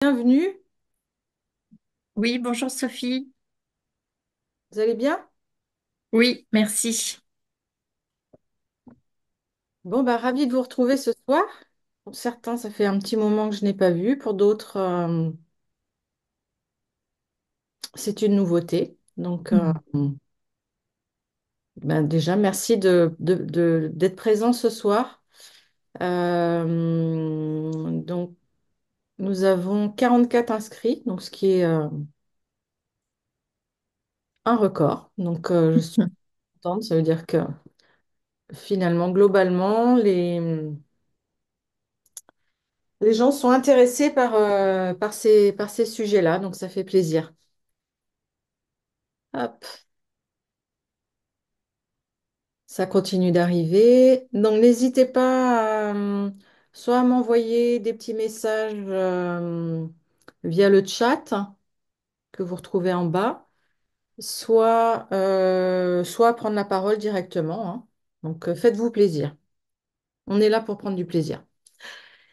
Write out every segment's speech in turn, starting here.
Bienvenue, Oui, bonjour Sophie. vous allez bien? Oui, merci. Bon, bah, ravi de vous retrouver ce soir. Pour certains, ça fait un petit moment que je n'ai pas vu. Pour d'autres, c'est une nouveauté. Donc, Mm. bah, déjà, merci d'être présent ce soir. Donc, nous avons 44 inscrits, donc ce qui est un record. Donc, je suis contente. Ça veut dire que finalement, globalement, les gens sont intéressés par ces sujets-là. Donc, ça fait plaisir. Hop. Ça continue d'arriver. Donc, n'hésitez pas soit à m'envoyer des petits messages via le chat que vous retrouvez en bas, soit à prendre la parole directement, hein. Donc, faites-vous plaisir. On est là pour prendre du plaisir.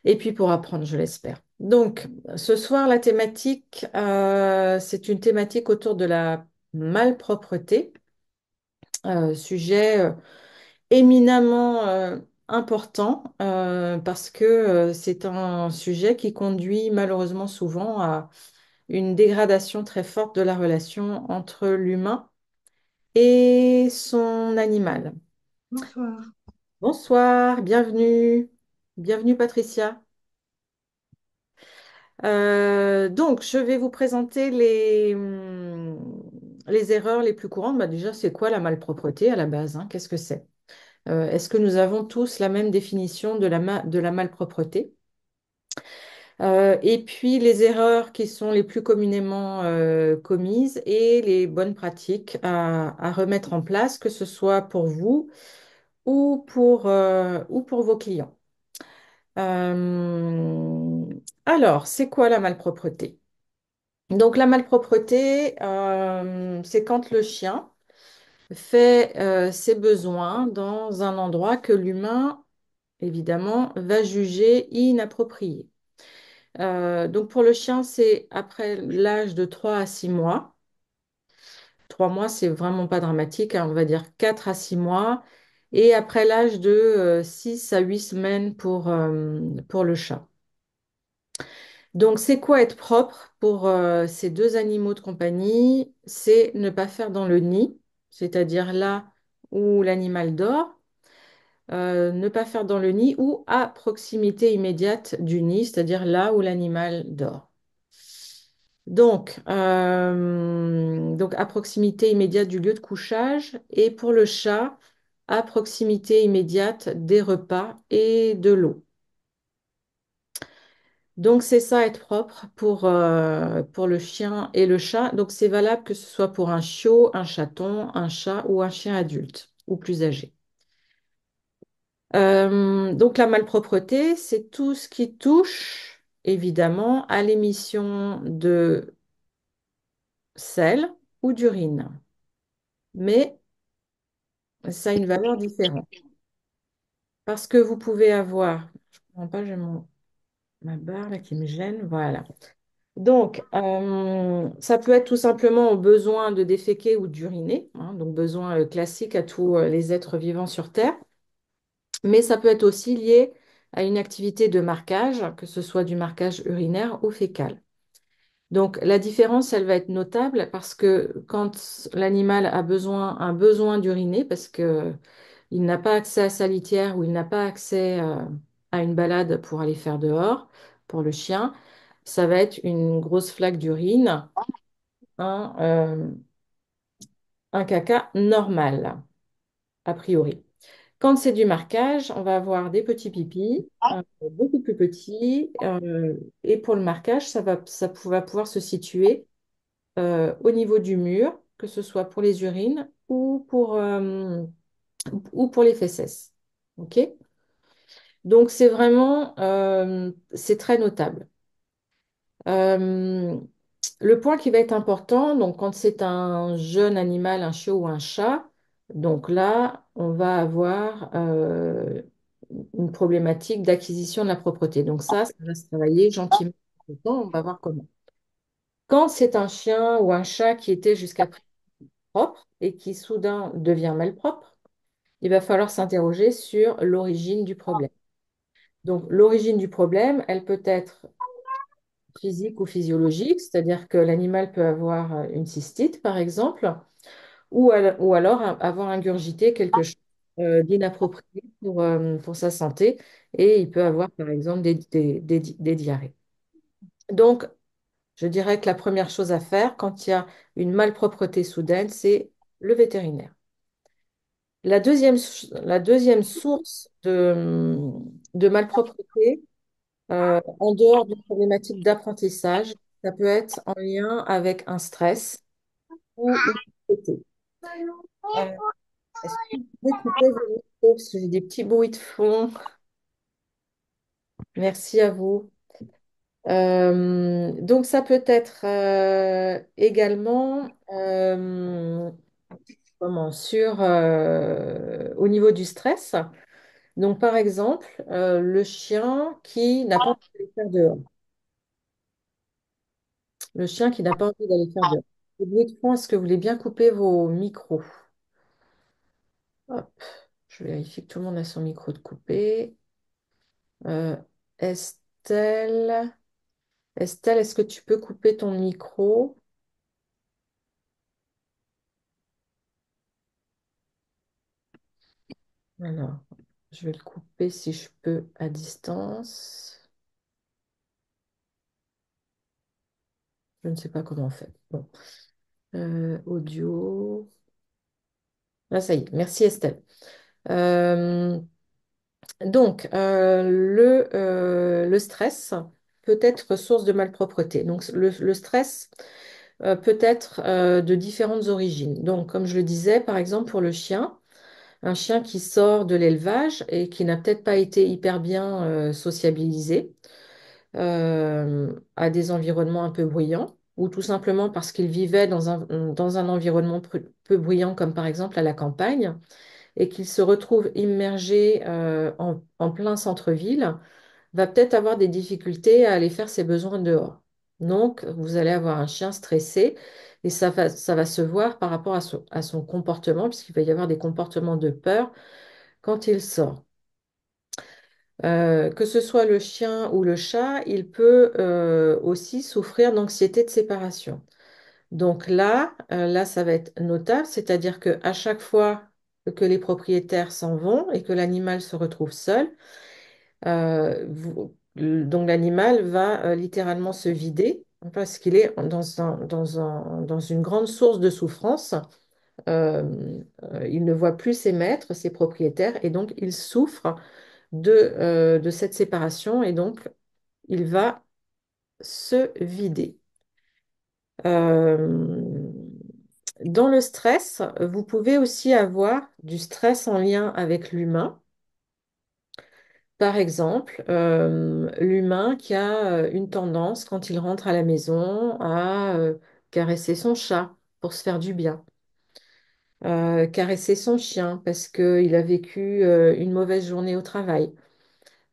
Et puis pour apprendre, je l'espère. Donc, ce soir, la thématique, c'est une thématique autour de la malpropreté, sujet éminemment important parce que c'est un sujet qui conduit malheureusement souvent à une dégradation très forte de la relation entre l'humain et son animal. Bonsoir. Bonsoir, bienvenue. Bienvenue Patricia. Donc, je vais vous présenter les erreurs les plus courantes. Bah, déjà, c'est quoi la malpropreté à la base, hein? Qu'est-ce que c'est? Est-ce que nous avons tous la même définition de la malpropreté? Et puis les erreurs qui sont les plus communément commises et les bonnes pratiques à remettre en place, que ce soit pour vous ou pour vos clients. Euh, alors, c'est quoi la malpropreté? Donc la malpropreté, c'est quand le chien fait ses besoins dans un endroit que l'humain, évidemment, va juger inapproprié. Donc pour le chien, c'est après l'âge de 3 à 6 mois. 3 mois, c'est vraiment pas dramatique, hein, on va dire 4 à 6 mois. Et après l'âge de 6 à 8 semaines pour le chat. Donc c'est quoi être propre pour ces deux animaux de compagnie? C'est ne pas faire dans le nid, c'est-à-dire là où l'animal dort. Ne pas faire dans le nid ou à proximité immédiate du nid, c'est-à-dire là où l'animal dort. Donc, à proximité immédiate du lieu de couchage et pour le chat, à proximité immédiate des repas et de l'eau. Donc, c'est ça être propre pour le chien et le chat. Donc, c'est valable que ce soit pour un chiot, un chaton, un chat ou un chien adulte ou plus âgé. Donc, la malpropreté, c'est tout ce qui touche évidemment à l'émission de sel ou d'urine. Mais ça a une valeur différente. Parce que vous pouvez avoir, je ne comprends pas, j'ai ma barre là qui me gêne, voilà. Donc, ça peut être tout simplement au besoin de déféquer ou d'uriner, hein, donc besoin classique à tous les êtres vivants sur Terre, mais ça peut être aussi lié à une activité de marquage, que ce soit du marquage urinaire ou fécal. Donc, la différence, elle va être notable parce que quand l'animal a un besoin d'uriner, parce que il n'a pas accès à sa litière ou il n'a pas accès à une balade pour aller faire dehors, pour le chien, ça va être une grosse flaque d'urine, un, euh, un caca normal, a priori. Quand c'est du marquage, on va avoir des petits pipis, beaucoup plus petits, et pour le marquage, va pouvoir se situer au niveau du mur, que ce soit pour les urines ou pour les fesses. OK? Donc, c'est très notable. Euh, le point qui va être important, donc quand c'est un jeune animal, un chiot ou un chat, donc là, on va avoir une problématique d'acquisition de la propreté. Donc ça va se travailler gentiment. temps, on va voir comment. Quand c'est un chien ou un chat qui était jusqu'à présent propre et qui soudain devient malpropre, il va falloir s'interroger sur l'origine du problème. Donc, l'origine du problème, elle peut être physique ou physiologique, c'est-à-dire que l'animal peut avoir une cystite, par exemple, ou alors avoir ingurgité quelque chose d'inapproprié pour sa santé, et il peut avoir, par exemple, des diarrhées. Donc, je dirais que la première chose à faire quand il y a une malpropreté soudaine, c'est le vétérinaire. La deuxième source de malpropreté, en dehors d'une problématique d'apprentissage, ça peut être en lien avec un stress ou une anxiété. Euh, Est-ce que vous pouvez couper vos micros parce que j'ai des petits bruits de fond? Merci à vous. Donc ça peut être également au niveau du stress. Donc par exemple, le chien qui n'a pas envie d'aller faire dehors. Le chien qui n'a pas envie d'aller faire dehors. Les bruits de fond, est-ce que vous voulez bien couper vos micros? Hop, je vérifie que tout le monde a son micro de coupé. Euh, Estelle, Estelle, est-ce que tu peux couper ton micro? Alors, je vais le couper si je peux à distance. Je ne sais pas comment on fait. Bon. Audio. Ah, ça y est. Merci Estelle. Euh, le stress peut être source de malpropreté. Donc, le stress peut être de différentes origines. Donc, comme je le disais, par exemple, pour le chien, un chien qui sort de l'élevage et qui n'a peut-être pas été hyper bien sociabilisé à des environnements un peu bruyants, ou tout simplement parce qu'il vivait dans un environnement peu bruyant, comme par exemple à la campagne, et qu'il se retrouve immergé en plein centre-ville, va peut-être avoir des difficultés à aller faire ses besoins dehors. Donc, vous allez avoir un chien stressé et ça va se voir par rapport à son comportement, puisqu'il va y avoir des comportements de peur quand il sort. Que ce soit le chien ou le chat, il peut aussi souffrir d'anxiété de séparation. Donc là, ça va être notable, c'est-à-dire qu'à chaque fois que les propriétaires s'en vont et que l'animal se retrouve seul, donc l'animal va littéralement se vider parce qu'il est dans une grande source de souffrance. Il ne voit plus ses maîtres, ses propriétaires, et donc il souffre de cette séparation et donc il va se vider. Euh, Dans le stress, vous pouvez aussi avoir du stress en lien avec l'humain. Par exemple, l'humain qui a une tendance, quand il rentre à la maison, à caresser son chat pour se faire du bien, caresser son chien parce qu'il a vécu une mauvaise journée au travail.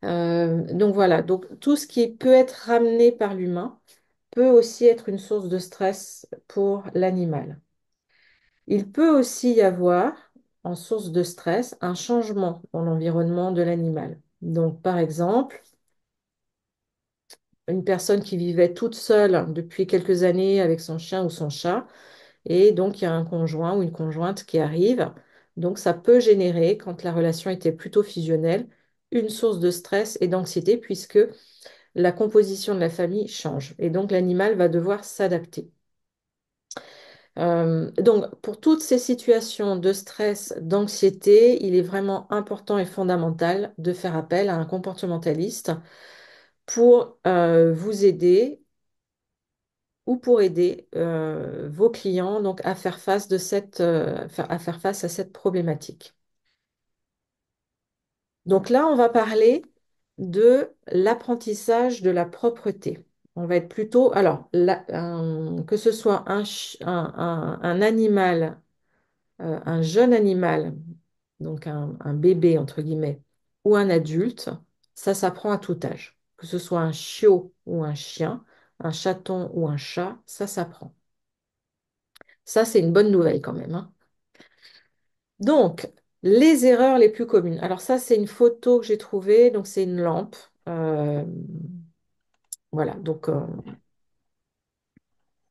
Donc voilà, donc tout ce qui peut être ramené par l'humain peut aussi être une source de stress pour l'animal. Il peut aussi y avoir, en source de stress, un changement dans l'environnement de l'animal. Donc par exemple, une personne qui vivait toute seule depuis quelques années avec son chien ou son chat, et donc il y a un conjoint ou une conjointe qui arrive. Donc ça peut générer, quand la relation était plutôt fusionnelle, une source de stress et d'anxiété puisque la composition de la famille change et donc l'animal va devoir s'adapter. Donc pour toutes ces situations de stress, d'anxiété, il est vraiment important et fondamental de faire appel à un comportementaliste pour vous aider ou pour aider vos clients donc, à faire face à faire face à cette problématique. Donc là, on va parler de l'apprentissage de la propreté. On va être plutôt, alors, que ce soit un animal, un jeune animal, donc un bébé entre guillemets, ou un adulte, ça s'apprend à tout âge. que ce soit un chiot ou un chien, un chaton ou un chat, ça s'apprend. Ça, c'est une bonne nouvelle quand même, hein. Donc, les erreurs les plus communes. Alors ça, c'est une photo que j'ai trouvée. Donc, c'est une lampe. Euh, voilà. Donc,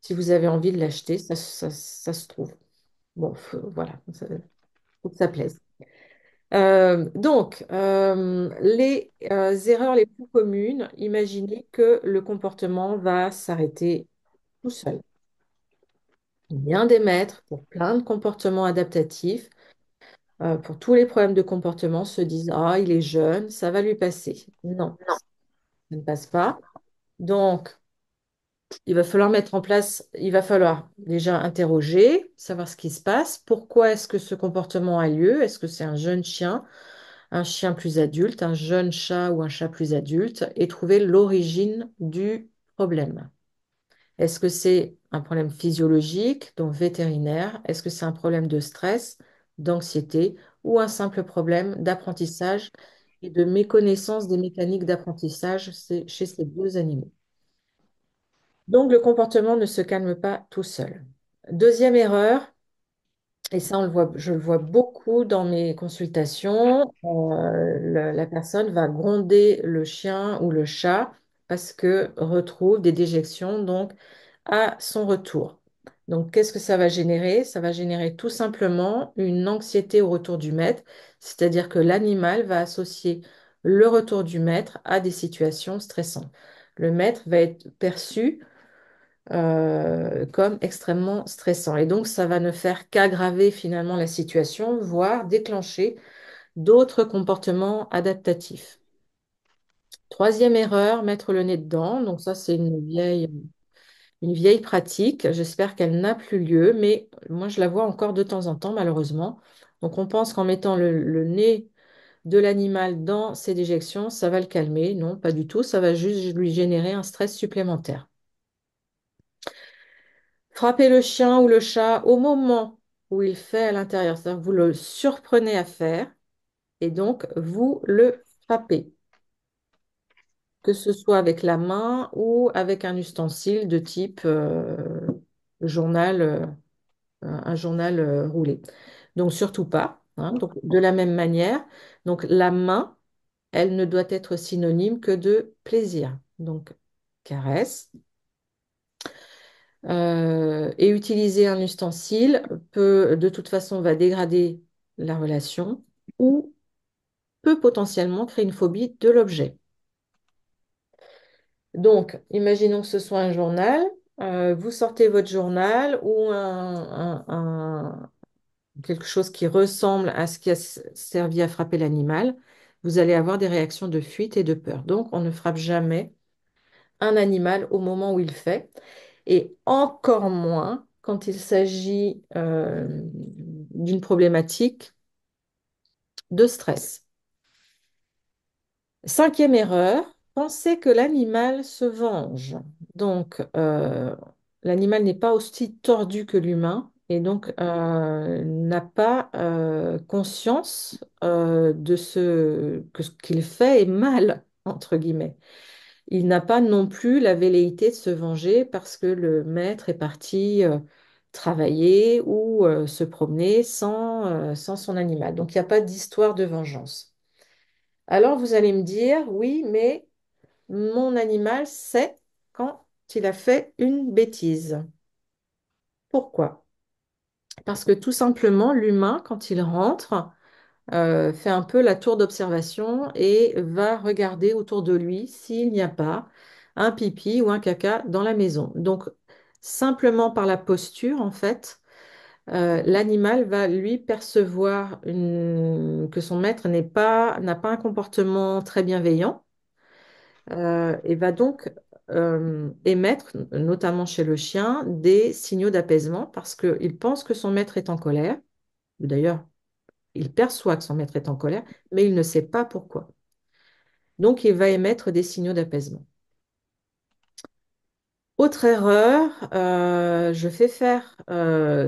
si vous avez envie de l'acheter, ça se trouve. Bon, voilà. Faut que ça plaise. Les erreurs les plus communes, imaginez que le comportement va s'arrêter tout seul. Il y a des maîtres pour plein de comportements adaptatifs, pour tous les problèmes de comportement, se disent, ah, il est jeune, ça va lui passer. Non, ça ne passe pas. Donc, il va falloir mettre en place, il va falloir déjà interroger, savoir ce qui se passe, pourquoi est-ce que ce comportement a lieu, est-ce que c'est un chien plus adulte, un jeune chat ou un chat plus adulte, et trouver l'origine du problème. Est-ce que c'est un problème physiologique, donc vétérinaire? Est-ce que c'est un problème de stress, d'anxiété ou un simple problème d'apprentissage et de méconnaissance des mécaniques d'apprentissage chez ces deux animaux? Donc le comportement ne se calme pas tout seul. Deuxième erreur, et ça, je le vois beaucoup dans mes consultations. La personne va gronder le chien ou le chat parce que retrouve des déjections donc à son retour. Donc, qu'est-ce que ça va générer? Ça va générer tout simplement une anxiété au retour du maître, c'est-à-dire que l'animal va associer le retour du maître à des situations stressantes. Le maître va être perçu comme extrêmement stressant. Et donc, ça va ne faire qu'aggraver finalement la situation, voire déclencher d'autres comportements adaptatifs. Troisième erreur, mettre le nez dedans. Donc ça, c'est une vieille pratique. J'espère qu'elle n'a plus lieu, mais moi, je la vois encore de temps en temps, malheureusement. Donc, on pense qu'en mettant le nez de l'animal dans ses déjections, ça va le calmer. Non, pas du tout. Ça va juste lui générer un stress supplémentaire. Frappez le chien ou le chat au moment où il fait à l'intérieur. C'est-à-dire que vous le surprenez à faire et donc vous le frappez, que ce soit avec la main ou avec un ustensile de type journal, un journal roulé. Donc surtout pas, hein. Donc, de la même manière, donc la main, elle ne doit être synonyme que de plaisir. Donc caresse. Et utiliser un ustensile peut, de toute façon, va dégrader la relation ou peut potentiellement créer une phobie de l'objet. Donc, imaginons que ce soit un journal. Vous sortez votre journal ou quelque chose qui ressemble à ce qui a servi à frapper l'animal. Vous allez avoir des réactions de fuite et de peur. Donc, on ne frappe jamais un animal au moment où il fait, et encore moins quand il s'agit d'une problématique de stress. Cinquième erreur, penser que l'animal se venge. Donc, l'animal n'est pas aussi tordu que l'humain et donc n'a pas conscience de que ce qu'il fait est mal, entre guillemets. Il n'a pas non plus la velléité de se venger parce que le maître est parti travailler ou se promener sans son animal. Donc il n'y a pas d'histoire de vengeance. Alors vous allez me dire, oui, mais mon animal sait quand il a fait une bêtise. Pourquoi? Parce que tout simplement, l'humain, quand il rentre, fait un peu la tour d'observation et va regarder autour de lui s'il n'y a pas un pipi ou un caca dans la maison. Donc, simplement par la posture, en fait, l'animal va lui percevoir que son maître n'a pas un comportement très bienveillant et va donc émettre, notamment chez le chien, des signaux d'apaisement parce qu'il pense que son maître est en colère. D'ailleurs, il perçoit que son maître est en colère, mais il ne sait pas pourquoi. Donc, il va émettre des signaux d'apaisement. Autre erreur, je fais faire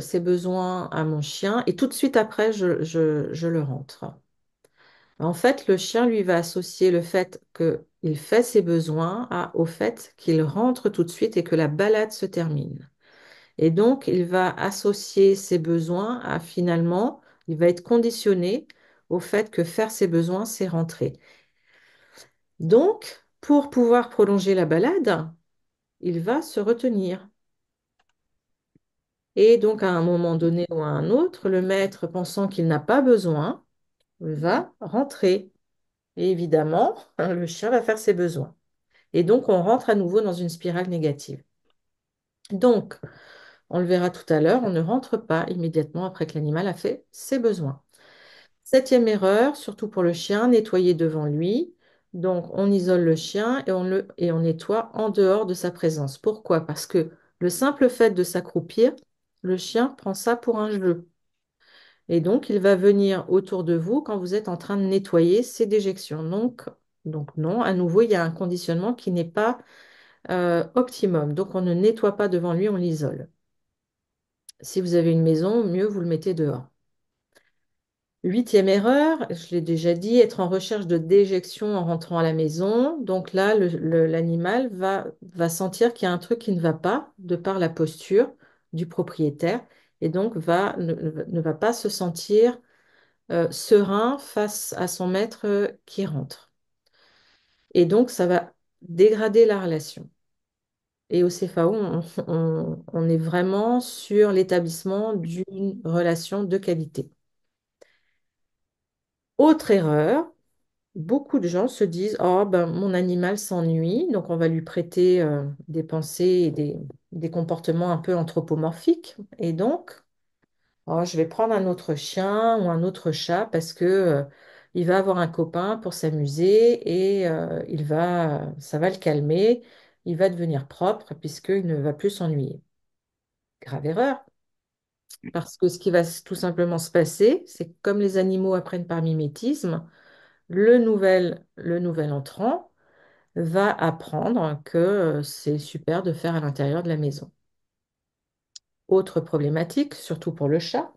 ses besoins à mon chien et tout de suite après, je le rentre. En fait, le chien, lui, va associer le fait qu'il il fait ses besoins au fait qu'il rentre tout de suite et que la balade se termine. Et donc, il va associer ses besoins à finalement, il va être conditionné au fait que faire ses besoins, c'est rentrer. Donc, pour pouvoir prolonger la balade, il va se retenir. Et donc, à un moment donné ou à un autre, le maître, pensant qu'il n'a pas besoin, va rentrer. Et évidemment, le chien va faire ses besoins. Et donc, on rentre à nouveau dans une spirale négative. Donc, on le verra tout à l'heure, on ne rentre pas immédiatement après que l'animal a fait ses besoins. Septième erreur, surtout pour le chien, nettoyer devant lui. Donc, on isole le chien et on nettoie en dehors de sa présence. Pourquoi? Parce que le simple fait de s'accroupir, le chien prend ça pour un jeu. Et donc, il va venir autour de vous quand vous êtes en train de nettoyer ses déjections. Donc non, à nouveau, il y a un conditionnement qui n'est pas optimum. Donc, on ne nettoie pas devant lui, on l'isole. Si vous avez une maison, mieux vous le mettez dehors. Huitième erreur, je l'ai déjà dit, être en recherche de déjection en rentrant à la maison. Donc là, l'animal va sentir qu'il y a un truc qui ne va pas de par la posture du propriétaire et donc ne va pas se sentir serein face à son maître qui rentre. Et donc, ça va dégrader la relation. Et au CFAO, on est vraiment sur l'établissement d'une relation de qualité. Autre erreur, beaucoup de gens se disent, oh, ben, mon animal s'ennuie, donc on va lui prêter des pensées et des comportements un peu anthropomorphiques. Et donc, oh, je vais prendre un autre chien ou un autre chat parce que, il va avoir un copain pour s'amuser et ça va le calmer. Il va devenir propre puisqu'il ne va plus s'ennuyer. Grave erreur, parce que ce qui va tout simplement se passer, c'est que comme les animaux apprennent par mimétisme, le nouvel entrant va apprendre que c'est super de faire à l'intérieur de la maison. Autre problématique, surtout pour le chat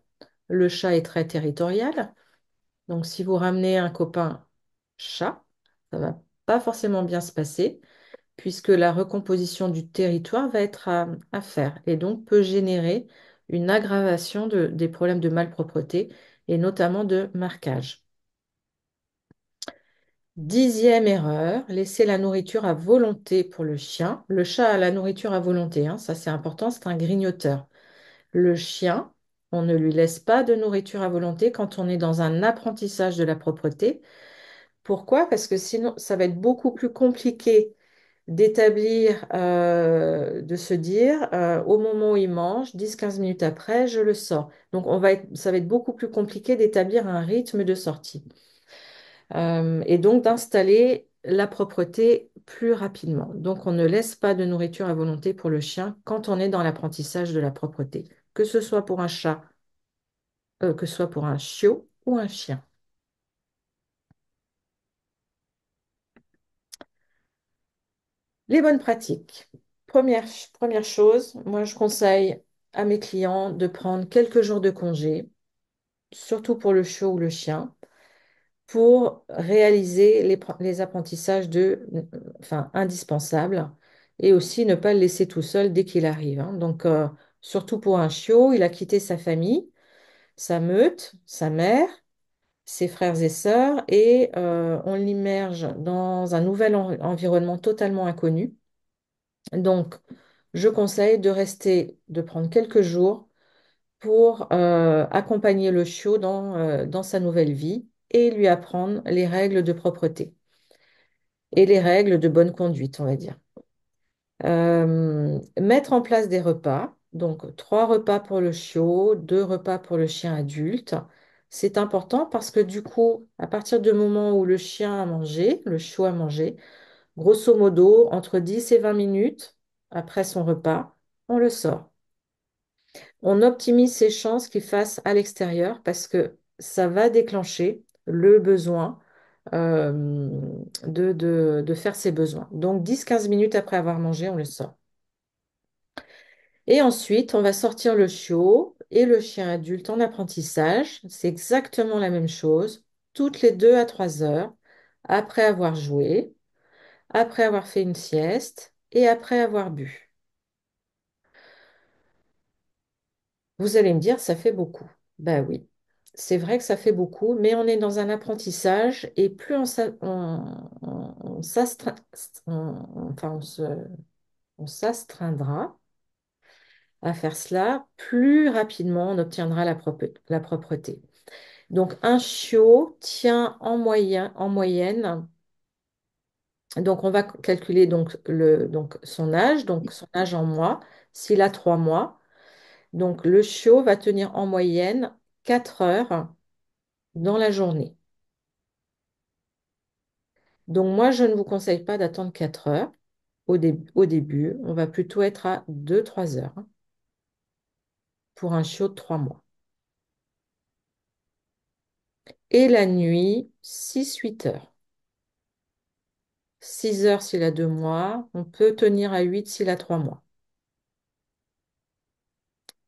est très territorial. Donc si vous ramenez un copain chat, ça va pas forcément bien se passer puisque la recomposition du territoire va être à faire et donc peut générer une aggravation des problèmes de malpropreté et notamment de marquage. Dixième erreur, laisser la nourriture à volonté pour le chien. Le chat a la nourriture à volonté, hein, ça c'est important, c'est un grignoteur. Le chien, on ne lui laisse pas de nourriture à volonté quand on est dans un apprentissage de la propreté. Pourquoi? Parce que sinon, ça va être beaucoup plus compliqué d'établir, de se dire, au moment où il mange, 10-15 minutes après, je le sors. Donc, ça va être beaucoup plus compliqué d'établir un rythme de sortie. Et donc d'installer la propreté plus rapidement. Donc on ne laisse pas de nourriture à volonté pour le chien quand on est dans l'apprentissage de la propreté, que ce soit pour un chat, que ce soit pour un chiot ou un chien. Les bonnes pratiques. Première chose, moi je conseille à mes clients de prendre quelques jours de congé, surtout pour le chiot ou le chien, pour réaliser les apprentissages enfin, indispensables et aussi ne pas le laisser tout seul dès qu'il arrive, hein. Donc, surtout pour un chiot, il a quitté sa famille, sa meute, sa mère, ses frères et sœurs et on l'immerge dans un nouvel environnement totalement inconnu. Donc, je conseille de prendre quelques jours pour accompagner le chiot dans sa nouvelle vie et lui apprendre les règles de propreté et les règles de bonne conduite, on va dire. Mettre en place des repas, donc 3 repas pour le chiot, 2 repas pour le chien adulte. C'est important parce que du coup, à partir du moment où le chien a mangé, le chiot a mangé, grosso modo, entre 10 et 20 minutes après son repas, on le sort. On optimise ses chances qu'il fasse à l'extérieur parce que ça va déclencher le besoin euh, de faire ses besoins. Donc 10-15 minutes après avoir mangé, on le sort. Et ensuite, on va sortir le chiot et le chien adulte en apprentissage. C'est exactement la même chose, toutes les 2 à 3 heures après avoir joué. après avoir fait une sieste et après avoir bu. Vous allez me dire, ça fait beaucoup. Ben oui, c'est vrai que ça fait beaucoup, mais on est dans un apprentissage et plus on s'astreint- enfin, on s'astreindra à faire cela, plus rapidement on obtiendra la propreté. Donc un chiot tient en moyenne, donc on va calculer donc son âge en mois, s'il a 3 mois. Donc le chiot va tenir en moyenne 4 heures dans la journée. Donc moi, je ne vous conseille pas d'attendre 4 heures au début. On va plutôt être à 2 3 heures pour un chiot de 3 mois. Et la nuit, 6 8 heures. 6 heures s'il a 2 mois. On peut tenir à 8 s'il a 3 mois.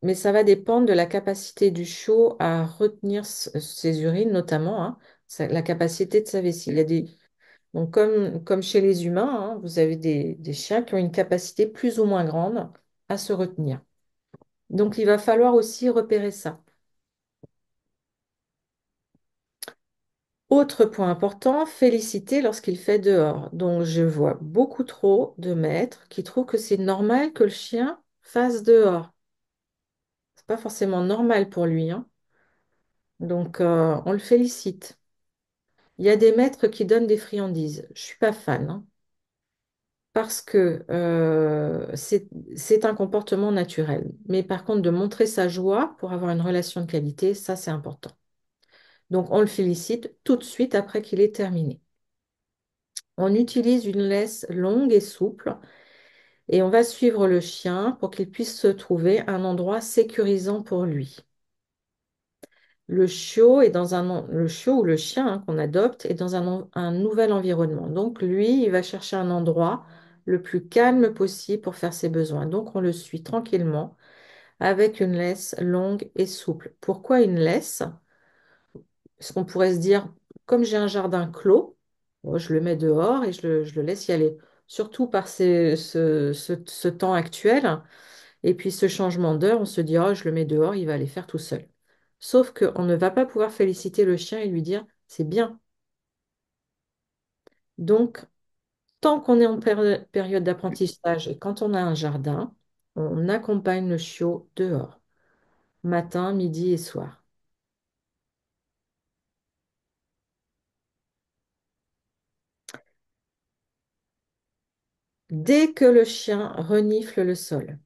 Mais ça va dépendre de la capacité du chiot à retenir ses urines, notamment, hein, la capacité de sa vessie. Il y a des, donc comme chez les humains, hein, vous avez des chiens qui ont une capacité plus ou moins grande à se retenir. Donc il va falloir aussi repérer ça. Autre point important, féliciter lorsqu'il fait dehors. Donc je vois beaucoup trop de maîtres qui trouvent que c'est normal que le chien fasse dehors. C'est pas forcément normal pour lui, hein. Donc on le félicite. Il y a des maîtres qui donnent des friandises. Je suis pas fan, hein, parce que c'est un comportement naturel. Mais par contre, de montrer sa joie pour avoir une relation de qualité, ça c'est important. Donc on le félicite tout de suite après qu'il ait terminé. On utilise une laisse longue et souple et on va suivre le chien pour qu'il puisse se trouver un endroit sécurisant pour lui. Le chiot ou le chien, hein, qu'on adopte est dans un nouvel environnement. Donc lui, il va chercher un endroit le plus calme possible pour faire ses besoins. Donc on le suit tranquillement avec une laisse longue et souple. Pourquoi une laisse? Parce qu'on pourrait se dire, comme j'ai un jardin clos, bon, je le mets dehors et je le laisse y aller. Surtout par ce temps actuel. Et puis ce changement d'heure, on se dit, oh, je le mets dehors, il va aller faire tout seul. Sauf qu'on ne va pas pouvoir féliciter le chien et lui dire, c'est bien. Donc, tant qu'on est en période d'apprentissage et quand on a un jardin, on accompagne le chiot dehors, matin, midi et soir. Dès que le chien renifle le sol,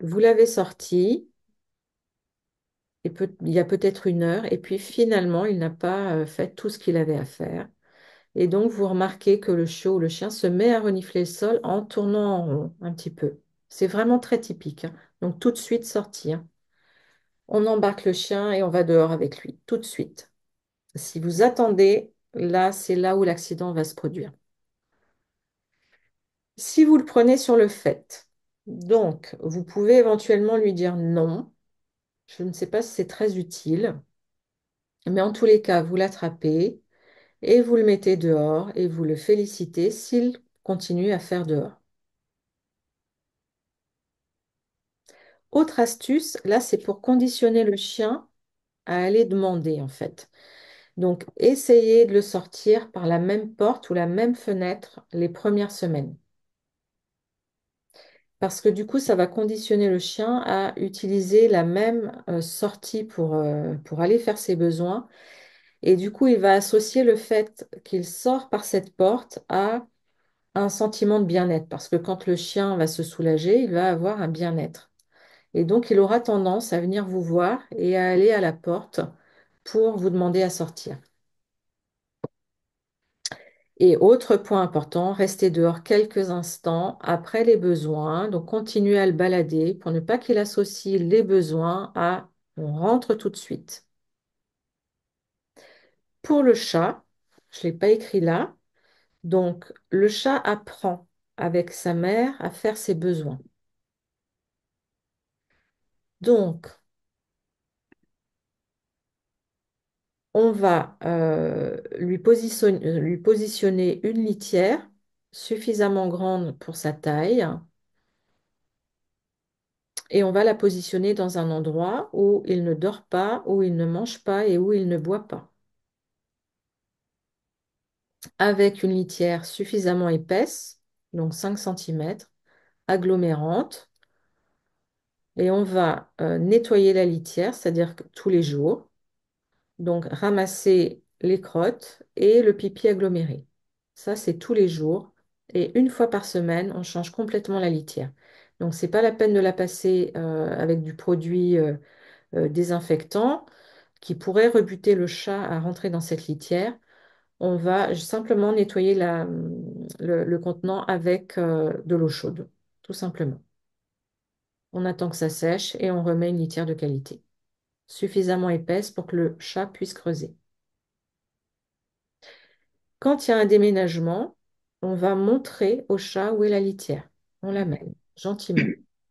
vous l'avez sorti, il y a peut-être 1 heure, et puis finalement, il n'a pas fait tout ce qu'il avait à faire. Et donc, vous remarquez que le chiot ou le chien se met à renifler le sol en tournant en rond un petit peu. C'est vraiment très typique, hein. Donc, tout de suite sortir. On embarque le chien et on va dehors avec lui, tout de suite. Si vous attendez, là, c'est là où l'accident va se produire. Si vous le prenez sur le fait, donc, vous pouvez éventuellement lui dire non. Je ne sais pas si c'est très utile, mais en tous les cas, vous l'attrapez et vous le mettez dehors et vous le félicitez s'il continue à faire dehors. Autre astuce, là, c'est pour conditionner le chien à aller demander, en fait. Donc, essayez de le sortir par la même porte ou la même fenêtre les premières semaines. Parce que du coup, ça va conditionner le chien à utiliser la même sortie pour aller faire ses besoins. Et du coup, il va associer le fait qu'il sort par cette porte à un sentiment de bien-être. Parce que quand le chien va se soulager, il va avoir un bien-être. Et donc, il aura tendance à venir vous voir et à aller à la porte pour vous demander à sortir. Et autre point important, restez dehors quelques instants après les besoins. Donc, continuez à le balader pour ne pas qu'il associe les besoins à on rentre tout de suite. Pour le chat, je ne l'ai pas écrit là. Donc, le chat apprend avec sa mère à faire ses besoins. Donc, on va lui positionner une litière suffisamment grande pour sa taille et on va la positionner dans un endroit où il ne dort pas, où il ne mange pas et où il ne boit pas. Avec une litière suffisamment épaisse, donc 5 centimètres, agglomérante, et on va nettoyer la litière, c'est-à-dire que tous les jours, donc ramasser les crottes et le pipi aggloméré. Ça, c'est tous les jours. Et une fois par semaine, on change complètement la litière. Donc, c'est pas la peine de la passer avec du produit désinfectant qui pourrait rebuter le chat à rentrer dans cette litière. On va simplement nettoyer le contenant avec de l'eau chaude, tout simplement. On attend que ça sèche et on remet une litière de qualité, suffisamment épaisse pour que le chat puisse creuser. Quand il y a un déménagement, on va montrer au chat où est la litière. On l'amène gentiment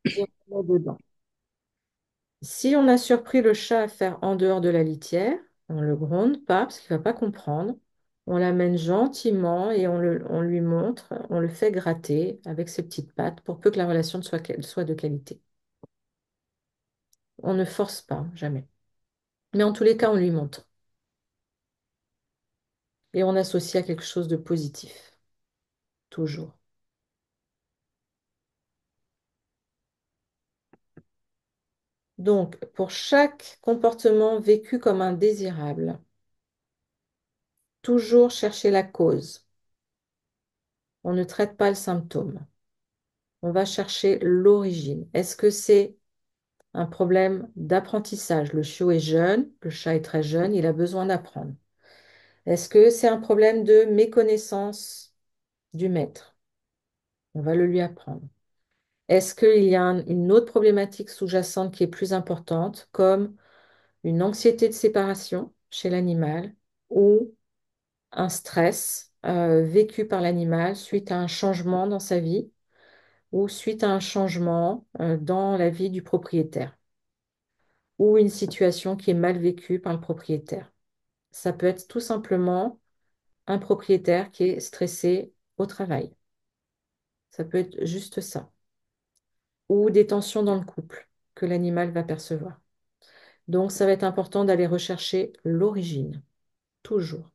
et on le met dedans. Si on a surpris le chat à faire en dehors de la litière, on ne le gronde pas parce qu'il ne va pas comprendre. On l'amène gentiment et on lui montre, on le fait gratter avec ses petites pattes pour peu que la relation soit de qualité. On ne force pas, jamais. Mais en tous les cas, on lui montre. Et on associe à quelque chose de positif, toujours. Donc, pour chaque comportement vécu comme indésirable, toujours chercher la cause. On ne traite pas le symptôme. On va chercher l'origine. Est-ce que c'est un problème d'apprentissage? Le chiot est jeune, le chat est très jeune, il a besoin d'apprendre. Est-ce que c'est un problème de méconnaissance du maître? On va le lui apprendre. Est-ce qu'il y a une autre problématique sous-jacente qui est plus importante, comme une anxiété de séparation chez l'animal ou un stress vécu par l'animal suite à un changement dans sa vie ou suite à un changement dans la vie du propriétaire ou une situation qui est mal vécue par le propriétaire. Ça peut être tout simplement un propriétaire qui est stressé au travail. Ça peut être juste ça. Ou des tensions dans le couple que l'animal va percevoir. Donc, ça va être important d'aller rechercher l'origine, toujours.